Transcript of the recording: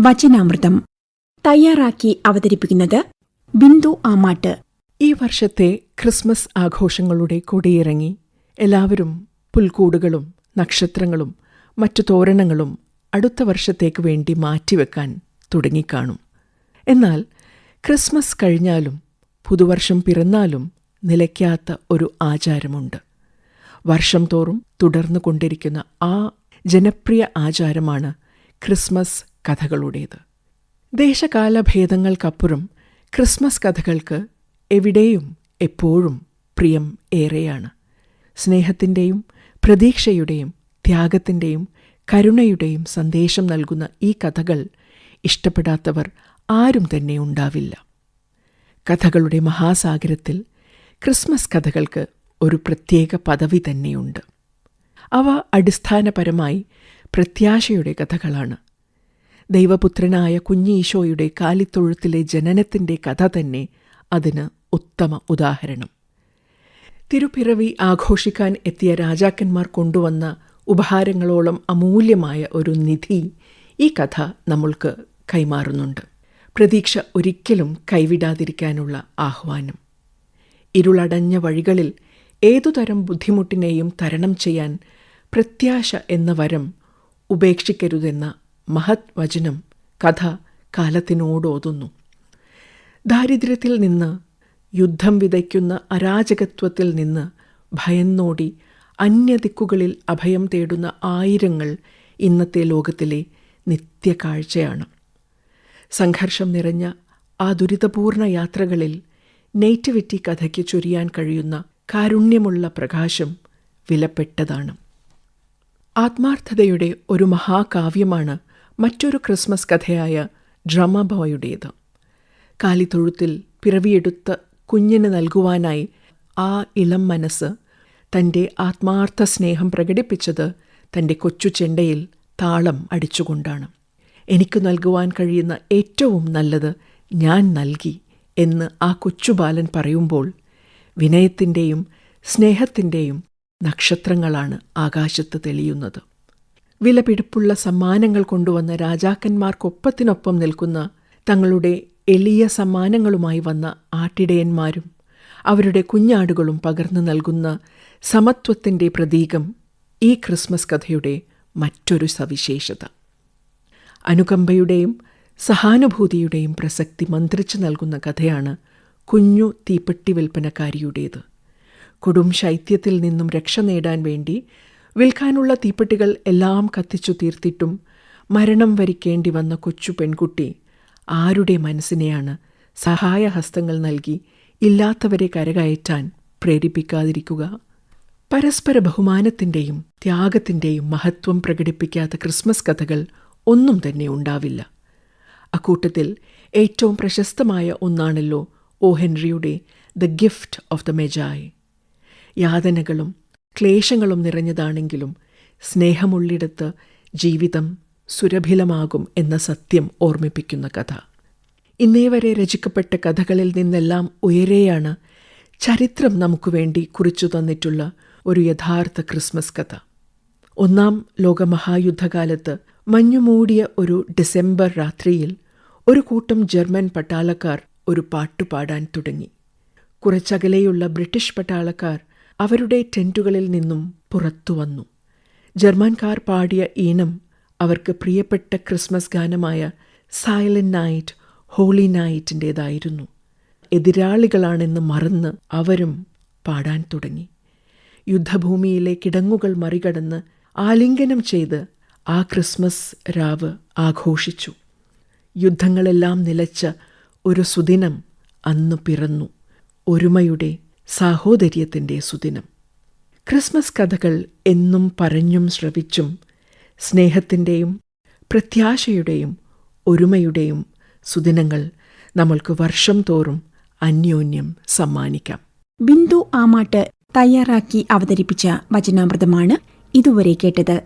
വചനാമൃതം തയ്യാറാക്കി അവതരിപ്പിക്കുന്നത് ബിന്ദു ആമാട്ട്. ഈ വർഷത്തെ ക്രിസ്മസ് ആഘോഷങ്ങളുടെ കൊടിയിറങ്ങി എല്ലാവരും പുൽക്കൂടുകളും നക്ഷത്രങ്ങളും മറ്റു തോരണങ്ങളും അടുത്ത വർഷത്തേക്ക് വേണ്ടി മാറ്റിവെക്കാൻ തുടങ്ങിക്കാണും. എന്നാൽ ക്രിസ്മസ് കഴിഞ്ഞാലും പുതുവർഷം പിറന്നാലും നിലയ്ക്കാത്ത ഒരു ആചാരമുണ്ട്. വർഷം തോറും തുടർന്നു കൊണ്ടിരിക്കുന്ന ആ ജനപ്രിയ ആചാരമാണ് ക്രിസ്മസ് കഥകളുടേത്. ദേശകാലഭേദങ്ങൾക്കപ്പുറം ക്രിസ്മസ് കഥകൾക്ക് എവിടെയും എപ്പോഴും പ്രിയം ഏറെയാണ്. സ്നേഹത്തിൻ്റെയും പ്രതീക്ഷയുടെയും ത്യാഗത്തിൻ്റെയും കരുണയുടെയും സന്ദേശം നൽകുന്ന ഈ കഥകൾ ഇഷ്ടപ്പെടാത്തവർ ആരും തന്നെ ഉണ്ടാവില്ല. കഥകളുടെ മഹാസാഗരത്തിൽ ക്രിസ്മസ് കഥകൾക്ക് ഒരു പ്രത്യേക പദവി തന്നെയുണ്ട്. അവ അടിസ്ഥാനപരമായി പ്രത്യാശയുടെ കഥകളാണ്. ദൈവപുത്രനായ കുഞ്ഞീശോയുടെ കാലിത്തൊഴുത്തിലെ ജനനത്തിൻ്റെ കഥ തന്നെ അതിന് ഉത്തമ ഉദാഹരണം. തിരുപ്പിറവി ആഘോഷിക്കാൻ എത്തിയ രാജാക്കന്മാർ കൊണ്ടുവന്ന ഉപഹാരങ്ങളോളം അമൂല്യമായ ഒരു നിധി ഈ കഥ നമ്മൾക്ക് കൈമാറുന്നുണ്ട്. പ്രതീക്ഷ ഒരിക്കലും കൈവിടാതിരിക്കാനുള്ള ആഹ്വാനം. ഇരുളടഞ്ഞ വഴികളിൽ ഏതുതരം ബുദ്ധിമുട്ടിനെയും തരണം ചെയ്യാൻ പ്രത്യാശ എന്ന വരം ഉപേക്ഷിക്കരുതെന്ന മഹത് വചനം കഥ കാലത്തിനോടോതുന്നു. ദാരിദ്ര്യത്തിൽ നിന്ന്, യുദ്ധം വിതയ്ക്കുന്ന അരാജകത്വത്തിൽ നിന്ന് ഭയന്നോടി അന്യദിക്കുകളിൽ അഭയം തേടുന്ന ആയിരങ്ങൾ ഇന്നത്തെ ലോകത്തിലെ നിത്യകാഴ്ചയാണ്. സംഘർഷം നിറഞ്ഞ ആ ദുരിതപൂർണ യാത്രകളിൽ നേറ്റിവിറ്റി കഥയ്ക്ക് ചൊരിയാൻ കഴിയുന്ന കാരുണ്യമുള്ള പ്രകാശം വിലപ്പെട്ടതാണ്. ആത്മാർത്ഥതയുടെ ഒരു മഹാകാവ്യമാണ് മറ്റൊരു ക്രിസ്മസ് കഥയായ ഡ്രമ്മ ബോയുടേത്. കാലിത്തൊഴുത്തിൽ പിറവിയെടുത്ത കുഞ്ഞിന് നൽകുവാനായി ആ ഇളം മനസ്സ് തൻ്റെ ആത്മാർത്ഥ സ്നേഹം പ്രകടിപ്പിച്ചത് തൻ്റെ കൊച്ചു ചെണ്ടയിൽ താളം അടിച്ചുകൊണ്ടാണ്. എനിക്ക് നൽകുവാൻ കഴിയുന്ന ഏറ്റവും നല്ലത് ഞാൻ നൽകി എന്ന് ആ കൊച്ചുബാലൻ പറയുമ്പോൾ വിനയത്തിൻ്റെയും സ്നേഹത്തിൻ്റെയും നക്ഷത്രങ്ങളാണ് ആകാശത്ത് തെളിയുന്നത്. വിലപിടിപ്പുള്ള സമ്മാനങ്ങൾ കൊണ്ടുവന്ന രാജാക്കന്മാർക്കൊപ്പത്തിനൊപ്പം നിൽക്കുന്ന തങ്ങളുടെ എളിയ സമ്മാനങ്ങളുമായി വന്ന ആട്ടിടയന്മാരും അവരുടെ കുഞ്ഞാടുകളും പകർന്നു നൽകുന്ന സമത്വത്തിൻ്റെ പ്രതീകം ഈ ക്രിസ്മസ് കഥയുടെ മറ്റൊരു സവിശേഷത. അനുകമ്പയുടെയും സഹാനുഭൂതിയുടെയും പ്രസക്തി മന്ത്രിച്ചു നൽകുന്ന കഥയാണ് കുഞ്ഞു തീപ്പെട്ടി വിൽപ്പനക്കാരിയുടേത്. കൊടും ശൈത്യത്തിൽ നിന്നും രക്ഷ നേടാൻ വേണ്ടി വിൽക്കാനുള്ള തീപ്പെട്ടികൾ എല്ലാം കത്തിച്ചു തീർത്തിട്ടും മരണം വരിക്കേണ്ടി വന്ന കൊച്ചു പെൺകുട്ടി ആരുടെ മനസ്സിനെയാണ് സഹായഹസ്തങ്ങൾ നൽകി ഇല്ലാത്തവരെ കരകയറ്റാൻ പ്രേരിപ്പിക്കാതിരിക്കുക? പരസ്പര ബഹുമാനത്തിൻ്റെയും ത്യാഗത്തിൻ്റെയും മഹത്വം പ്രകടിപ്പിക്കാത്ത ക്രിസ്മസ് കഥകൾ ഒന്നും തന്നെ ഉണ്ടാവില്ല. അക്കൂട്ടത്തിൽ ഏറ്റവും പ്രശസ്തമായ ഒന്നാണല്ലോ ഒ ഹെൻറിയുടെ the gift of the Magi. യാതനകളും ക്ലേശങ്ങളും നിറഞ്ഞതാണെങ്കിലും സ്നേഹമുള്ളിടത്ത് ജീവിതം സുരഭിലമാകും എന്ന സത്യം ഓർമ്മിപ്പിക്കുന്ന കഥ. ഇന്നേവരെ രചിക്കപ്പെട്ട കഥകളിൽ നിന്നെല്ലാം ഉയരെയാണ് ചരിത്രം നമുക്ക് വേണ്ടി കുറിച്ചു തന്നിട്ടുള്ള ഒരു യഥാർത്ഥ ക്രിസ്മസ് കഥ. ഒന്നാം ലോകമഹായുദ്ധകാലത്ത് മഞ്ഞുമൂടിയ ഒരു ഡിസംബർ രാത്രിയിൽ ഒരു കൂട്ടം ജർമ്മൻ പട്ടാളക്കാർ ഒരു പാട്ടുപാടാൻ തുടങ്ങി. കുറച്ചകലെയുള്ള ബ്രിട്ടീഷ് പട്ടാളക്കാർ അവരുടെ ടെൻറ്റുകളിൽ നിന്നും പുറത്തു വന്നു. ജർമ്മൻകാർ പാടിയ ഈണം അവർക്ക് പ്രിയപ്പെട്ട ക്രിസ്മസ് ഗാനമായ സൈലന്റ് നൈറ്റ് ഹോളി നൈറ്റിൻ്റേതായിരുന്നു. എതിരാളികളാണെന്ന് മറന്ന് അവരും പാടാൻ തുടങ്ങി. യുദ്ധഭൂമിയിലെ കിടങ്ങുകൾ മറികടന്ന് ആലിംഗനം ചെയ്ത് ആ ക്രിസ്മസ് രാവ് ആഘോഷിച്ചു. യുദ്ധങ്ങളെല്ലാം നിലച്ച ഒരു സുദിനം അന്ന് പിറന്നു. ഒരുമയുടെ സാഹോദര്യത്തിൻ്റെ സുദിനം. ക്രിസ്മസ് കഥകൾ എന്നും പറഞ്ഞും ശ്രവിച്ചും സ്നേഹത്തിൻ്റെയും പ്രത്യാശയുടെയും ഒരുമയുടെയും സുദിനങ്ങൾ നമ്മൾക്ക് വർഷം തോറും അന്യോന്യം സമ്മാനിക്കാം. ബിന്ദു ആമാട്ട് തയ്യാറാക്കി അവതരിപ്പിച്ച വചനാമൃതമാണ് ഇതുവരെ കേട്ടത്.